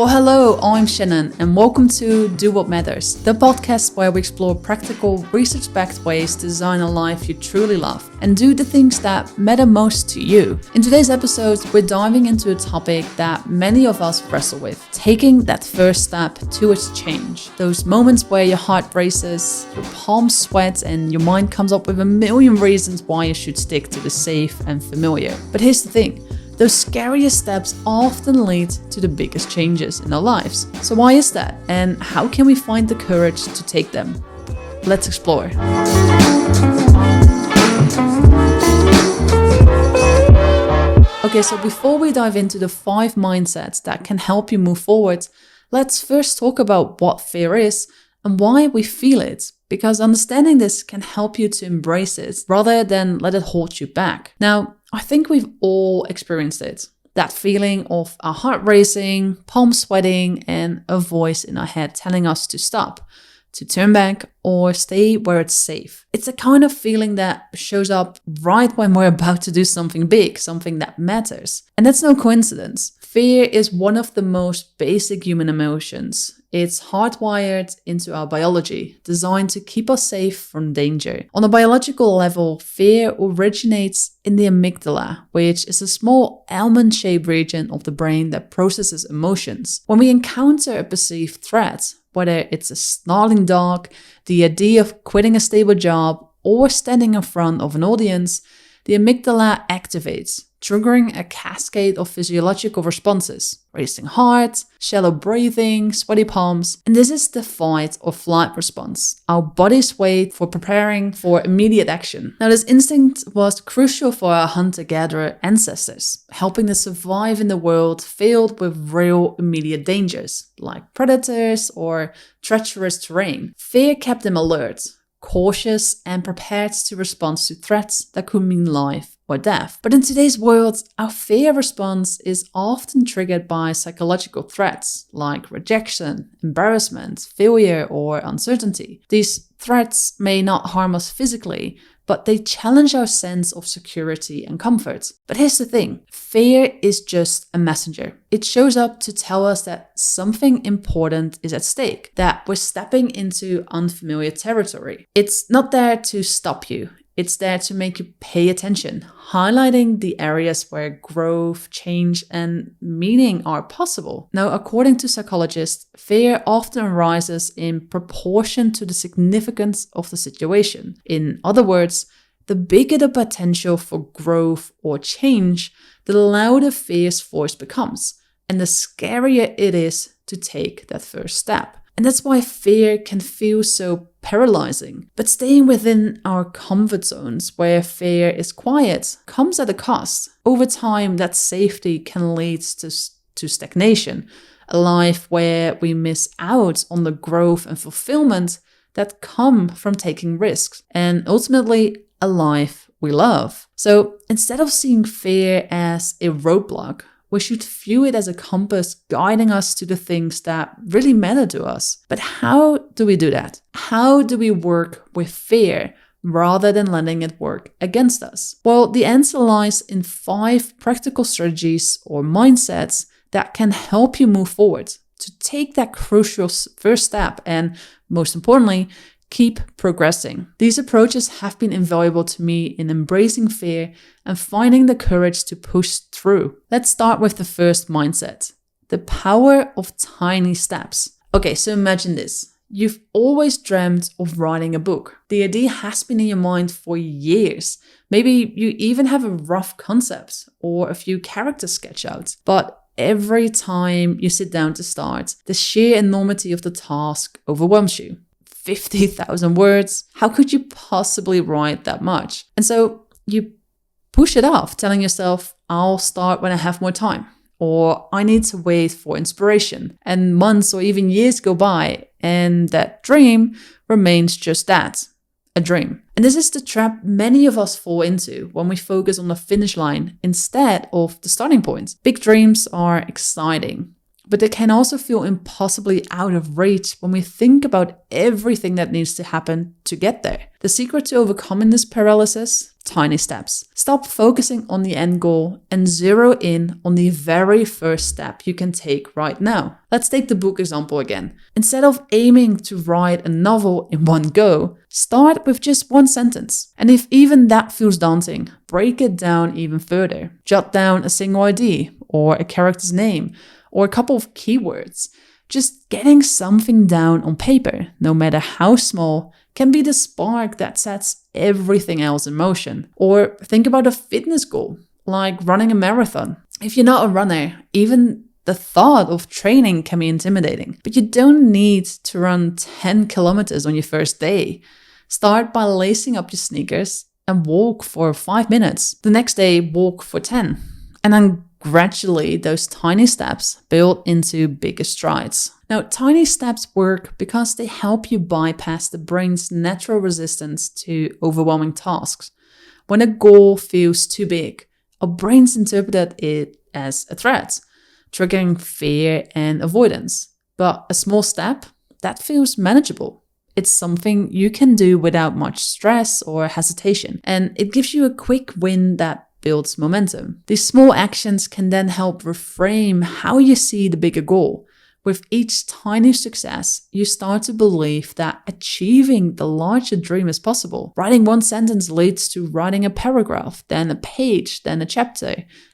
Well, hello, I'm Shannon, and welcome to Do What Matters, the podcast where we explore practical, research-backed ways to design a life you truly love and do the things that matter most to you. In today's episode, we're diving into a topic that many of us wrestle with, taking that first step towards change. Those moments where your heart races, your palms sweat, and your mind comes up with a million reasons why you should stick to the safe and familiar. But here's the thing. Those scariest steps often lead to the biggest changes in our lives. So why is that? And how can we find the courage to take them? Let's explore. Okay, so before we dive into the 5 mindsets that can help you move forward, let's first talk about what fear is and why we feel it. Because understanding this can help you to embrace it rather than let it hold you back. Now, I think we've all experienced it. That feeling of our heart racing, palms sweating, and a voice in our head telling us to stop, to turn back, or stay where it's safe. It's a kind of feeling that shows up right when we're about to do something big, something that matters. And that's no coincidence. Fear is one of the most basic human emotions. It's hardwired into our biology, designed to keep us safe from danger. On a biological level, fear originates in the amygdala, which is a small almond-shaped region of the brain that processes emotions. When we encounter a perceived threat, whether it's a snarling dog, the idea of quitting a stable job, or standing in front of an audience, the amygdala activates, triggering a cascade of physiological responses, racing heart, shallow breathing, sweaty palms, and this is the fight or flight response. Our bodies wait for preparing for immediate action. Now, this instinct was crucial for our hunter-gatherer ancestors, helping them survive in the world filled with real immediate dangers, like predators or treacherous terrain. Fear kept them alert, cautious, and prepared to respond to threats that could mean life or death. But in today's world, our fear response is often triggered by psychological threats like rejection, embarrassment, failure, or uncertainty. These threats may not harm us physically, but they challenge our sense of security and comfort. But here's the thing, fear is just a messenger. It shows up to tell us that something important is at stake, that we're stepping into unfamiliar territory. It's not there to stop you. It's there to make you pay attention, highlighting the areas where growth, change, and meaning are possible. Now, according to psychologists, fear often arises in proportion to the significance of the situation. In other words, the bigger the potential for growth or change, the louder fear's voice becomes, and the scarier it is to take that first step. And that's why fear can feel so paralyzing. But staying within our comfort zones where fear is quiet comes at a cost. Over time, that safety can lead to stagnation, a life where we miss out on the growth and fulfillment that come from taking risks, and ultimately a life we love. So instead of seeing fear as a roadblock, we should view it as a compass guiding us to the things that really matter to us. But how do we do that? How do we work with fear rather than letting it work against us? Well, the answer lies in 5 practical strategies or mindsets that can help you move forward to take that crucial first step and, most importantly, keep progressing. These approaches have been invaluable to me in embracing fear and finding the courage to push through. Let's start with the first mindset, the power of tiny steps. Okay, so imagine this. You've always dreamt of writing a book. The idea has been in your mind for years. Maybe you even have a rough concept or a few characters sketched out. But every time you sit down to start, the sheer enormity of the task overwhelms you. 50,000 words. How could you possibly write that much? And so you push it off, telling yourself, I'll start when I have more time, or I need to wait for inspiration. And months or even years go by, and that dream remains just that, a dream. And this is the trap many of us fall into when we focus on the finish line instead of the starting point. Big dreams are exciting. but they can also feel impossibly out of reach when we think about everything that needs to happen to get there. The secret to overcoming this paralysis? Tiny steps. Stop focusing on the end goal and zero in on the very first step you can take right now. Let's take the book example again. Instead of aiming to write a novel in one go, start with just one sentence. And if even that feels daunting, break it down even further. Jot down a single idea or a character's name or a couple of keywords. Just getting something down on paper, no matter how small, can be the spark that sets everything else in motion. Or think about a fitness goal, like running a marathon. If you're not a runner, even the thought of training can be intimidating. But you don't need to run 10 kilometers on your first day. Start by lacing up your sneakers and walk for 5 minutes. The next day, walk for 10. And then gradually, those tiny steps build into bigger strides. Now, tiny steps work because they help you bypass the brain's natural resistance to overwhelming tasks. When a goal feels too big, our brains interpret it as a threat, triggering fear and avoidance. But a small step, that feels manageable. It's something you can do without much stress or hesitation, and it gives you a quick win that builds momentum. These small actions can then help reframe how you see the bigger goal. With each tiny success, you start to believe that achieving the larger dream is possible. Writing one sentence leads to writing a paragraph, then a page, then a chapter.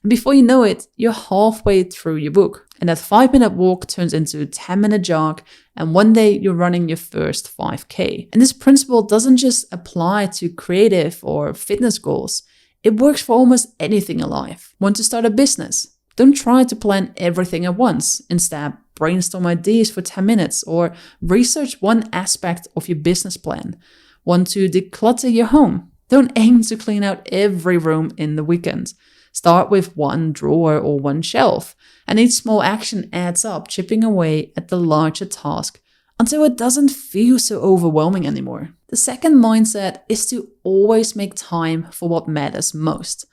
And before you know it, you're halfway through your book. And that 5-minute walk turns into a 10-minute jog, and one day you're running your first 5K. And this principle doesn't just apply to creative or fitness goals. It works for almost anything in life. Want to start a business? Don't try to plan everything at once. Instead, brainstorm ideas for 10 minutes or research one aspect of your business plan. Want to declutter your home? Don't aim to clean out every room in the weekend. Start with one drawer or one shelf, and each small action adds up, chipping away at the larger task until it doesn't feel so overwhelming anymore. The second mindset is to always make time for what matters most.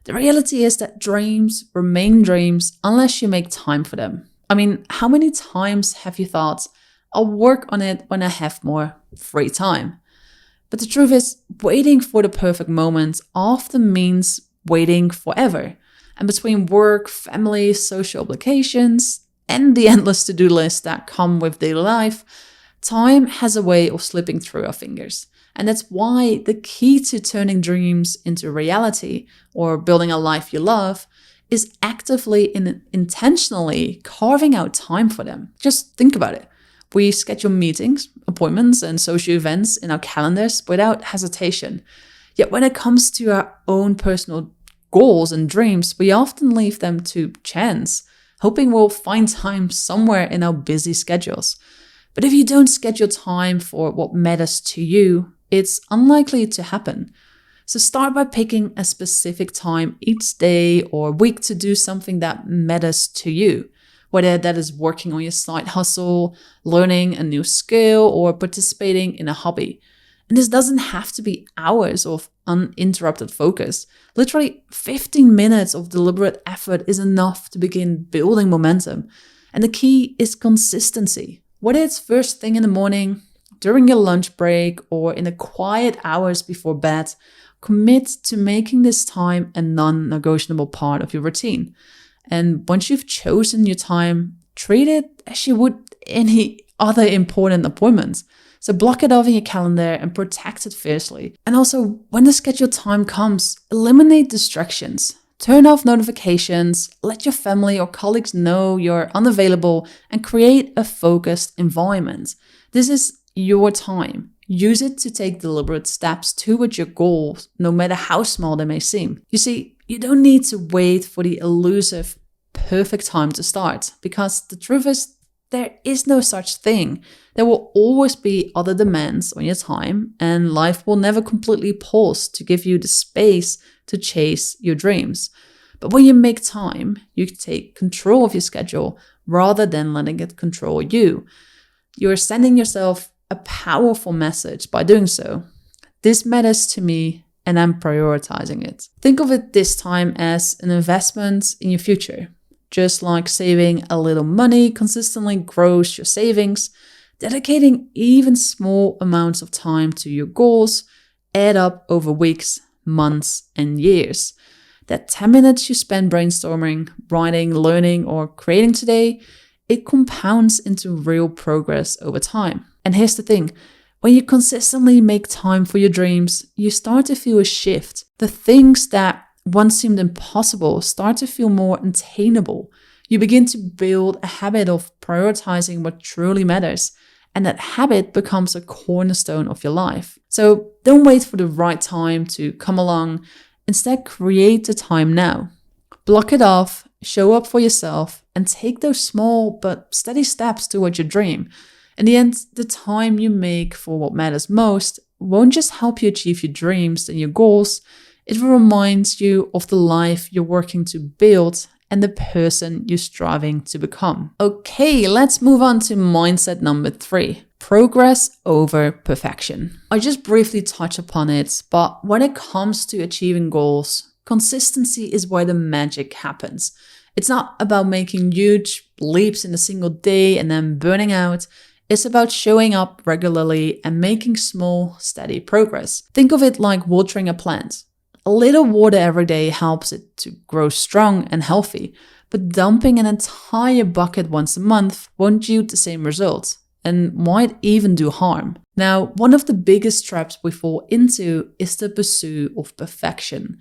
The reality is that dreams remain dreams unless you make time for them. I mean, how many times have you thought, I'll work on it when I have more free time? But the truth is, waiting for the perfect moment often means waiting forever. And between work, family, social obligations, and the endless to-do lists that come with daily life, time has a way of slipping through our fingers. And that's why the key to turning dreams into reality or building a life you love is actively and intentionally carving out time for them. Just think about it. We schedule meetings, appointments, and social events in our calendars without hesitation. Yet when it comes to our own personal goals and dreams, we often leave them to chance, hoping we'll find time somewhere in our busy schedules. But if you don't schedule time for what matters to you, it's unlikely to happen. So start by picking a specific time each day or week to do something that matters to you, whether that is working on your side hustle, learning a new skill, or participating in a hobby. And this doesn't have to be hours of uninterrupted focus. Literally 15 minutes of deliberate effort is enough to begin building momentum. And the key is consistency. Whether it's first thing in the morning, during your lunch break, or in the quiet hours before bed, commit to making this time a non-negotiable part of your routine. And once you've chosen your time, treat it as you would any other important appointment. So block it off in your calendar and protect it fiercely. And also, when the scheduled time comes, eliminate distractions. Turn off notifications, let your family or colleagues know you're unavailable, and create a focused environment. This is your time. Use it to take deliberate steps towards your goals, no matter how small they may seem. You see, you don't need to wait for the elusive perfect time to start, because the truth is, there is no such thing. There will always be other demands on your time, and life will never completely pause to give you the space to chase your dreams. But when you make time, you take control of your schedule rather than letting it control you. You're sending yourself a powerful message by doing so. This matters to me, and I'm prioritizing it. Think of it this time as an investment in your future. Just like saving a little money consistently grows your savings, dedicating even small amounts of time to your goals add up over weeks, months, and years. That 10 minutes you spend brainstorming, writing, learning, or creating today, it compounds into real progress over time. And here's the thing, when you consistently make time for your dreams, you start to feel a shift. The things that once seemed impossible start to feel more attainable. You begin to build a habit of prioritizing what truly matters, and that habit becomes a cornerstone of your life. So don't wait for the right time to come along. Instead, create the time now. Block it off, show up for yourself, and take those small but steady steps toward your dream. In the end, the time you make for what matters most won't just help you achieve your dreams and your goals, it will remind you of the life you're working to build and the person you're striving to become. Okay, let's move on to mindset number 3. Progress over perfection. I just briefly touched upon it, but when it comes to achieving goals, consistency is where the magic happens. It's not about making huge leaps in a single day and then burning out. It's about showing up regularly and making small, steady progress. Think of it like watering a plant. A little water every day helps it to grow strong and healthy, but dumping an entire bucket once a month won't yield the same results and might even do harm. Now, one of the biggest traps we fall into is the pursuit of perfection.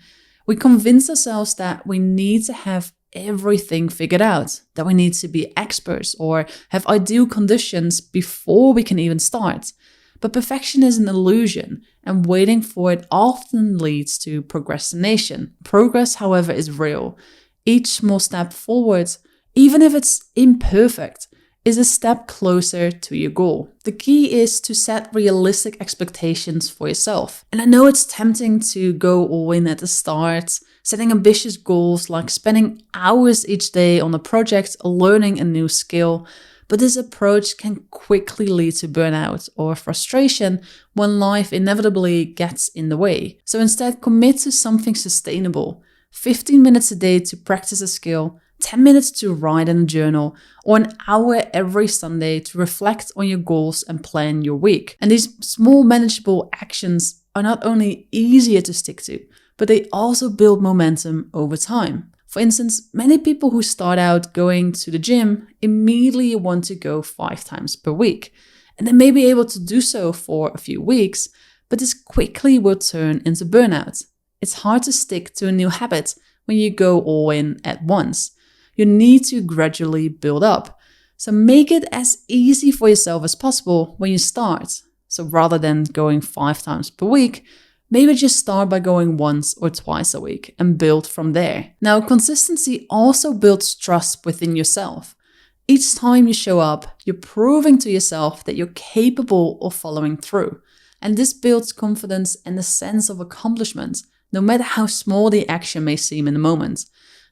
We convince ourselves that we need to have everything figured out, that we need to be experts or have ideal conditions before we can even start. But perfection is an illusion, and waiting for it often leads to procrastination. Progress, however, is real. Each small step forward, even if it's imperfect, is a step closer to your goal. The key is to set realistic expectations for yourself. And I know it's tempting to go all in at the start, setting ambitious goals like spending hours each day on a project or learning a new skill. But this approach can quickly lead to burnout or frustration when life inevitably gets in the way. So instead, commit to something sustainable. 15 minutes a day to practice a skill, 10 minutes to write in a journal, or an hour every Sunday to reflect on your goals and plan your week. And these small manageable actions are not only easier to stick to, but they also build momentum over time. For instance, many people who start out going to the gym immediately want to go 5 times per week. And they may be able to do so for a few weeks, but this quickly will turn into burnout. It's hard to stick to a new habit when you go all in at once. You need to gradually build up. So make it as easy for yourself as possible when you start. So rather than going 5 times per week, maybe just start by going once or twice a week and build from there. Now, consistency also builds trust within yourself. Each time you show up, you're proving to yourself that you're capable of following through. And this builds confidence and a sense of accomplishment, no matter how small the action may seem in the moment.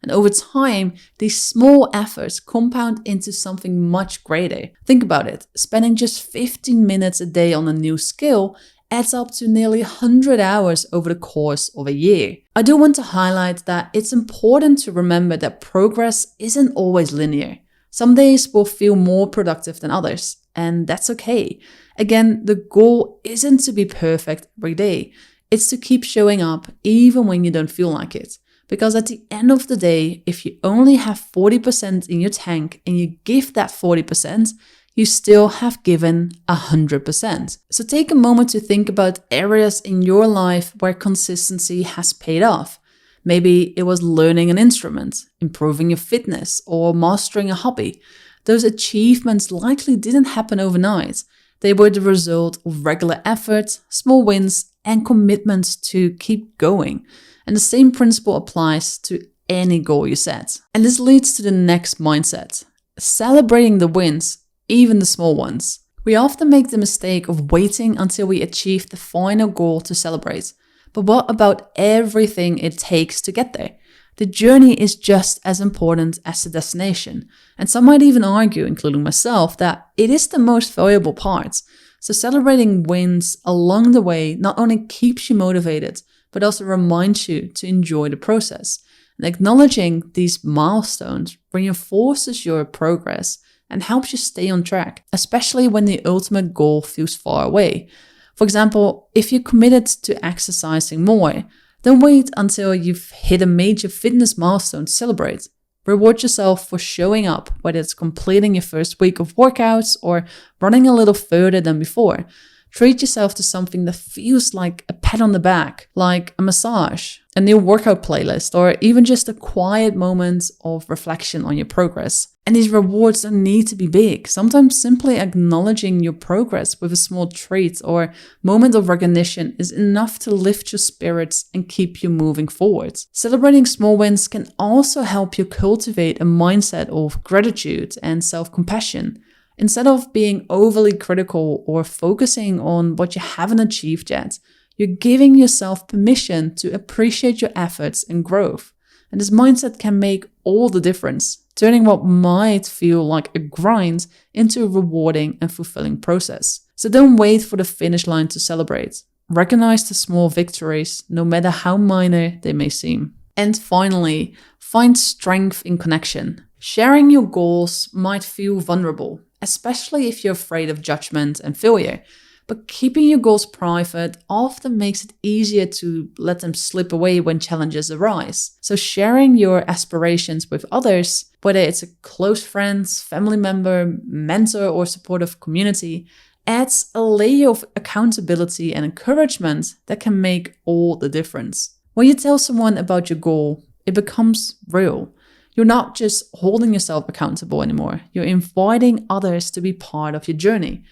And over time, these small efforts compound into something much greater. Think about it. Spending just 15 minutes a day on a new skill adds up to nearly 100 hours over the course of a year. I do want to highlight that it's important to remember that progress isn't always linear. Some days will feel more productive than others, and that's okay. Again, the goal isn't to be perfect every day. It's to keep showing up even when you don't feel like it. Because at the end of the day, if you only have 40% in your tank and you give that 40%, you still have given 100%. So take a moment to think about areas in your life where consistency has paid off. Maybe it was learning an instrument, improving your fitness, or mastering a hobby. Those achievements likely didn't happen overnight. They were the result of regular effort, small wins, and commitments to keep going. And the same principle applies to any goal you set. And this leads to the next mindset: celebrating the wins, even the small ones. We often make the mistake of waiting until we achieve the final goal to celebrate. But what about everything it takes to get there? The journey is just as important as the destination. And some might even argue, including myself, that it is the most valuable part. So celebrating wins along the way not only keeps you motivated, but also reminds you to enjoy the process. And acknowledging these milestones reinforces your progress and helps you stay on track, especially when the ultimate goal feels far away. For example, if you're committed to exercising more, don't wait until you've hit a major fitness milestone to celebrate. Reward yourself for showing up, whether it's completing your first week of workouts or running a little further than before. Treat yourself to something that feels like a pat on the back, like a massage, a new workout playlist, or even just a quiet moment of reflection on your progress. And these rewards don't need to be big. Sometimes simply acknowledging your progress with a small treat or moment of recognition is enough to lift your spirits and keep you moving forward. Celebrating small wins can also help you cultivate a mindset of gratitude and self-compassion. Instead of being overly critical or focusing on what you haven't achieved yet, you're giving yourself permission to appreciate your efforts and growth. And this mindset can make all the difference, turning what might feel like a grind into a rewarding and fulfilling process. So don't wait for the finish line to celebrate. Recognize the small victories, no matter how minor they may seem. And finally, find strength in connection. Sharing your goals might feel vulnerable, especially if you're afraid of judgment and failure. But keeping your goals private often makes it easier to let them slip away when challenges arise. So sharing your aspirations with others, whether it's a close friend, family member, mentor, or supportive community, adds a layer of accountability and encouragement that can make all the difference. When you tell someone about your goal, it becomes real. You're not just holding yourself accountable anymore. You're inviting others to be part of your journey.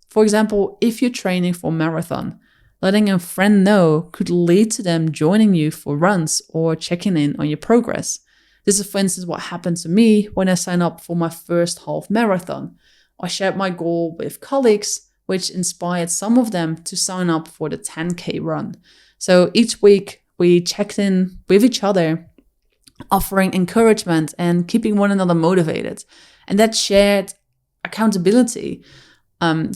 For example, if you're training for a marathon, letting a friend know could lead to them joining you for runs or checking in on your progress. This is, for instance, what happened to me when I signed up for my first half marathon. I shared my goal with colleagues, which inspired some of them to sign up for the 10K run. So each week we checked in with each other, offering encouragement and keeping one another motivated. And that shared accountability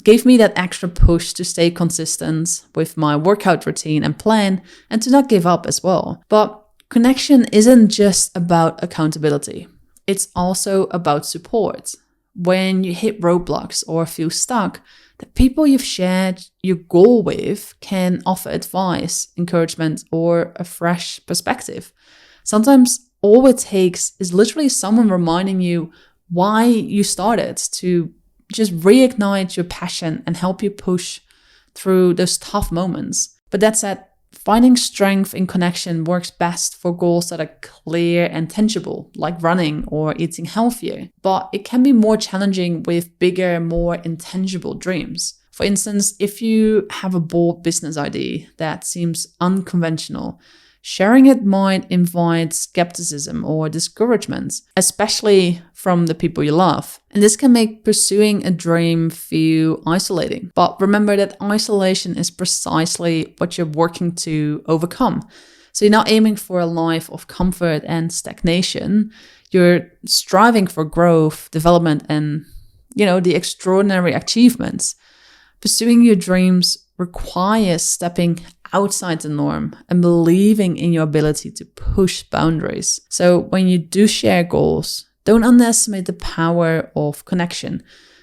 gave me that extra push to stay consistent with my workout routine and plan and to not give up as well. But connection isn't just about accountability. It's also about support. When you hit roadblocks or feel stuck, the people you've shared your goal with can offer advice, encouragement, or a fresh perspective. Sometimes all it takes is literally someone reminding you why you started, to just reignite your passion and help you push through those tough moments. But that said, finding strength in connection works best for goals that are clear and tangible, like running or eating healthier. But it can be more challenging with bigger, more intangible dreams. For instance, if you have a bold business idea that seems unconventional, sharing it might invite skepticism or discouragement, especially from the people you love. And this can make pursuing a dream feel isolating. But remember that isolation is precisely what you're working to overcome. So you're not aiming for a life of comfort and stagnation. You're striving for growth, development, and, the extraordinary achievements. Pursuing your dreams requires stepping outside the norm and believing in your ability to push boundaries. So when you do share goals, don't underestimate the power of connection.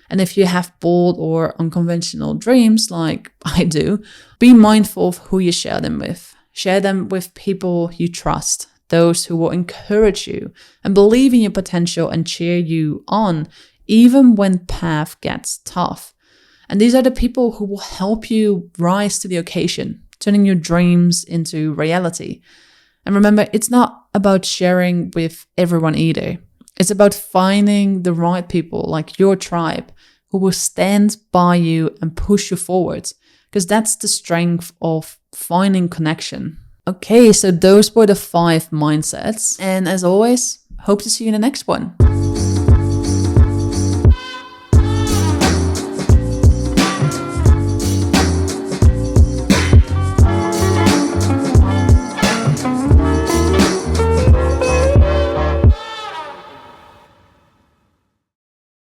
And if you have bold or unconventional dreams, like I do, be mindful of who you share them with. Share them with people you trust, those who will encourage you and believe in your potential and cheer you on, even when path gets tough. And these are the people who will help you rise to the occasion, turning your dreams into reality. And remember, it's not about sharing with everyone either. It's about finding the right people, like your tribe, who will stand by you and push you forward. Because that's the strength of finding connection. Okay, so those were the 5 mindsets. And as always, hope to see you in the next one.